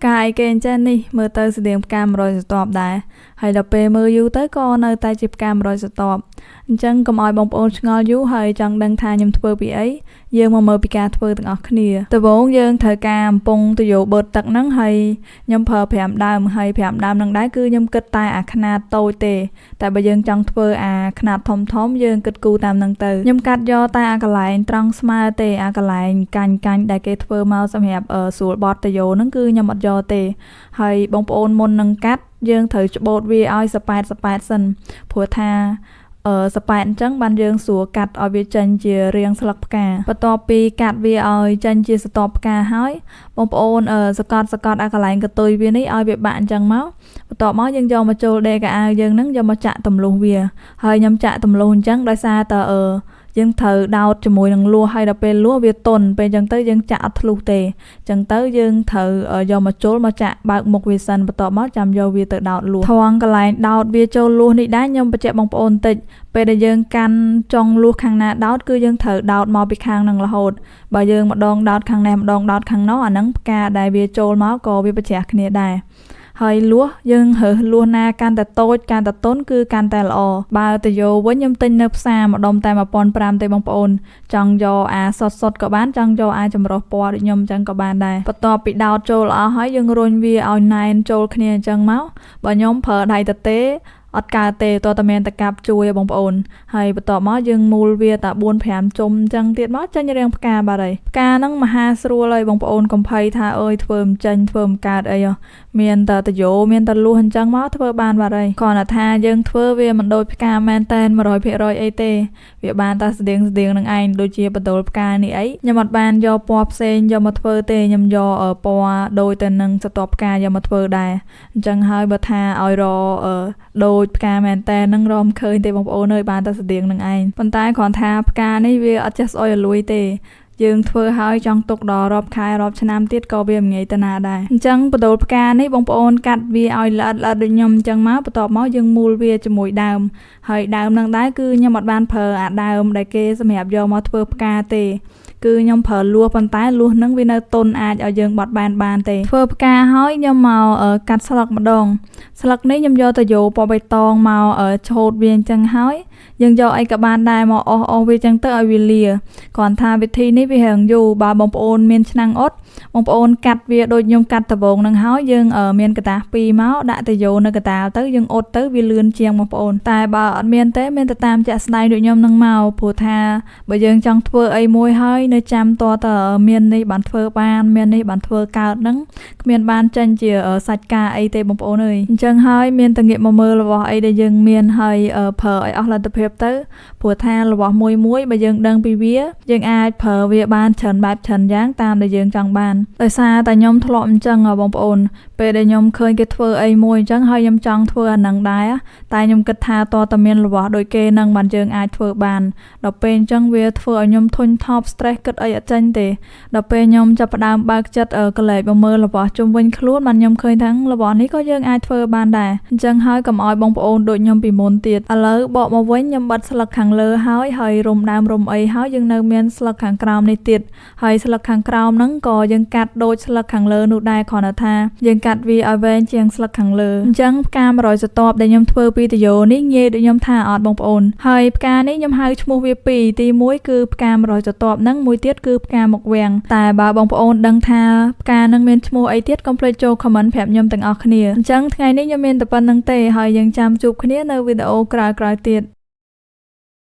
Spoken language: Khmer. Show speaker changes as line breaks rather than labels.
ផ្កាអីគេអញ្ចឹងនេះមើលទៅស្តៀងផ្កា100ស្រទាប់ដែរហើយដល់ពេលមើលយូរទៅក៏នៅតែជាផ្កា100ស្រទាប់អញ្ចឹងកុំឲ្យបងប្អូនឆ្ងល់យូរហើយចង់ដឹងថាខ្ញុំធ្វើពីអីយើងមកមើលពីការធ្វើទាំងអស់គ្នាដំបូងយើងត្រូវការអំពង់ទុយោបឺតទឹកហ្នឹងហើយខ្ញុំប្រើ5ដើមហើយ5ដើមហ្នឹងដែរគឺខ្ញុំគិតតែអាខ្នាតតូចទេតែបើយើងចង់ធ្វើអាខ្នាតធំយើងគិតគូរតាមហ្នឹងទៅខ្ញុំកាត់យកតែអាកន្លែងត្រង់ស្មើទេអាកន្លែងកាញ់ដែលគេធ្វើមកសម្រាប់ស្រួលបត់ទុយោហ្នឹងគឺខ្ញុំអត់យកទេហើយបងប្អូនមុននឹងកាត់យើងត្រូវច្បូតវាឲ្យសប៉ែតសិនព្រោះថាសប៉ែតអញ្ចឹងបានយើងស្រួលកាត់ឲ្យវាចេញជារាងស្លឹកផ្កាបន្ទាប់ពីកាត់វាឲ្យចេញជាស្រទាប់ផ្កាហើយបងប្អូនសកត់អាកន្លែងកតុយវានេះឲ្យវាបាក់អញ្ចឹងមកបន្ទាប់មកយើងយកមកចូលដេកកៅអៅយើងហ្នឹងយកមកចាក់ទម្លុះវាហើយខ្ញុំចាក់ទម្លុះអញ្ចឹងដោយសារតែយើងត្រូវដោតជាមួយនឹងលួសហើយដល់ពេលលួសវាទន់ពេលអញ្ចឹងទៅយើងចាក់អត់ធ្លុះទេអញ្ចឹងទៅយើងត្រូវយកមកចូលមកចាក់បើកមុខវាសិនបន្ទាប់មកចាំយកវាទៅដោតលួសថងកន្លែងដោតវាចូលលួសនេះដែរខ្ញុំបញ្ជាក់បងប្អូនបន្តិចពេលដែលយើងកាន់ចុងលួសខាងណាដោតគឺយើងត្រូវដោតមកពីខាងហ្នឹងរហូតបើយើងម្ដងដោតខាងនេះម្ដងដោតខាងនោះអាហ្នឹងផ្កាដែលវាចូលមកក៏វាប្រជ្រះគ្នាដែរហើយលួសយើងរើសលួសណាកាន់តែតូចកាន់តែទន់គឺកាន់តែល្អបើទៅយកវិញខ្ញុំទិញនៅផ្សារម្ដុំតែ1500ទេបងប្អូនចង់យកអាសុតក៏បានចង់យកអាចម្រុះពណ៌ដូចខ្ញុំអញ្ចឹងក៏បានដែរបន្ទាប់ពីដោតចូលអស់ហើយយើងរុញវាឲ្យណែនចូលគ្នាអញ្ចឹងមកបើខ្ញុំប្រើដៃទទេអត់កើតទេតើតែមានតែកាប់ជួយបងប្អូនហើយបន្ទាប់មកយើងមូលវាតែ4-5ជុំអញ្ចឹងទៀតមកចេញរាងផ្កាបាត់ហើយផ្កាហ្នឹងមហាស្រួលហើយបងប្អូនកុំភ័យថាអើយធ្វើមិនចេញធ្វើមិនកើតអីមានតែតយោមានតែលួសអញ្ចឹងមកធ្វើបានបាត់ហើយគ្រាន់តែថាយើងធ្វើវាមិនដូចផ្កាមែនតែន100%អីទេវាបានតែស្តៀងនឹងឯងដូចជាបដូលផ្កានេះអីខ្ញុំអត់បានយកពណ៌ផ្សេងយកមកធ្វើទេខ្ញុំយកពណ៌ដូចទៅនឹងស្រទាប់ផ្កាយកមកធ្វើដែរអញ្ចឹងហើយបើថាឲ្យរដូចផ្កាមែនតែននឹងរំឃើញទេបងប្អូនអើយបានតែស្តៀងនឹងឯងប៉ុន្តែគ្រាន់ថាផ្កានេះវាអត់ចេះស្អុយរលួយទេយើងធ្វើហើយចង់ទុកដល់រាប់ខែរាប់ឆ្នាំទៀតក៏វាមិនងាយទៅណាដែរអញ្ចឹងបដូលផ្កានេះបងប្អូនកាត់វាឲ្យល្អិតដូចខ្ញុំអញ្ចឹងមកបន្ទាប់មកយើងមូលវាជាមួយដើមហើយដើមនឹងដែរគឺខ្ញុំអត់បានប្រើអាដើមដែលគេសម្រាប់យកមកធ្វើផ្កាទេគឺខ្ញុំប្រើលួសប៉ុន្តែលួសហ្នឹងវានៅទន់អាចឲ្យយើងបត់បានទេធ្វើផ្កាហើយខ្ញុំមកកាត់ស្លឹកម្ដងស្លឹកនេះខ្ញុំយកទៅយោពណ៌បៃតងមកឆូតវាអញ្ចឹងហើយយើងយកអីក៏បានដែរមកអស់វាអញ្ចឹងទៅឲ្យវាលាគ្រាន់ថាវិធីនេះវារៀងយូរបើបងប្អូនមានឆ្នាំងអ៊ុតបងប្អូនកាត់វាដូចខ្ញុំកាត់ដបងនឹងហើយយើងមានកតាស2មកដាក់ទៅយោនៅកតាលទៅយើងអ៊ុតទៅវាលឿនជាងបងប្អូនតែបើអត់មានទេមានតែតាមចាក់ស្ដែងដូចខ្ញុំនឹងមកព្រោះថាបើយើងចង់ធ្វើអីមួយហើយនៅចាំតើមាននេះបានធ្វើបានមាននេះបានធ្វើកើតហ្នឹងគ្មានបានចេញជាសាច់ការអីទេបងប្អូនអើយអញ្ចឹងហើយមានតែងាកមកមើលរបស់អីដែលយើងមានហើយប្រើឲ្យអស់លទ្ធភាពទៅព្រោះថារបស់មួយបើយើងដឹងពីវាយើងអាចប្រើវាបានច្រើនបែបច្រើនយ៉ាងតាមដែលយើងចង់បានដោយសារតែខ្ញុំធ្លាប់អញ្ចឹងបងប្អូនពេលដែលខ្ញុំឃើញគេធ្វើអីមួយអញ្ចឹងហើយខ្ញុំចង់ធ្វើអាហ្នឹងដែរតែខ្ញុំគិតថាតើមានរបស់ដូចគេនឹងបានយើងអាចធ្វើបានដល់ពេលអញ្ចឹងវាធ្វើឲ្យខ្ញុំធុញថប់ stress គិតអីអត់ចេញទេដល់ពេលខ្ញុំចាប់ផ្ដើមបើកចិត្តកលែកមកមើលរបស់ជុំវិញខ្លួនបានខ្ញុំឃើញថារបស់នេះក៏យើងអាចធ្វើបានដែរអញ្ចឹងហើយកុំឲ្យបងប្អូនដូចខ្ញុំពីមុនទៀតឥឡូវបកមកវិញខ្ញុំបិទស្លឹកខាងលើហើយរុំដើមរុំអីហើយយើងនៅមានស្លឹកខាងក្រោមនេះទៀតហើយស្លឹកខាងក្រោមហ្នឹងក៏យើងកាត់ដូចស្លឹកខាងលើនោះដែរគ្រាន់តែថាយើងកាត់វាឲ្យវែងជាងស្លឹកខាងលើអញ្ចឹងផ្កា100ស្រទាប់ដែលខ្ញុំធ្វើពីទុយោនេះងាយដូចខ្ញុំថាអត់បងប្អូនហើយផ្កានេះខ្ញុំហៅឈ្មោះវាពីរទី1គឺផ្កា100ស្រទាប់ហ្នឹងមួយទៀតគឺផ្កាមុខវាំងតែបើបងប្អូនដឹងថាផ្កាហ្នឹងមានឈ្មោះអីទៀតកុំភ្លេចចូល comment ប្រាប់ខ្ញុំទាំងអស់គ្នាអញ្ចឹងថ្ងៃនេះខ្ញុំមានតែប៉ុណ្្នឹងទេហើយយើងចាំជួបគ្នានៅវីដេអូក្រោយៗទៀត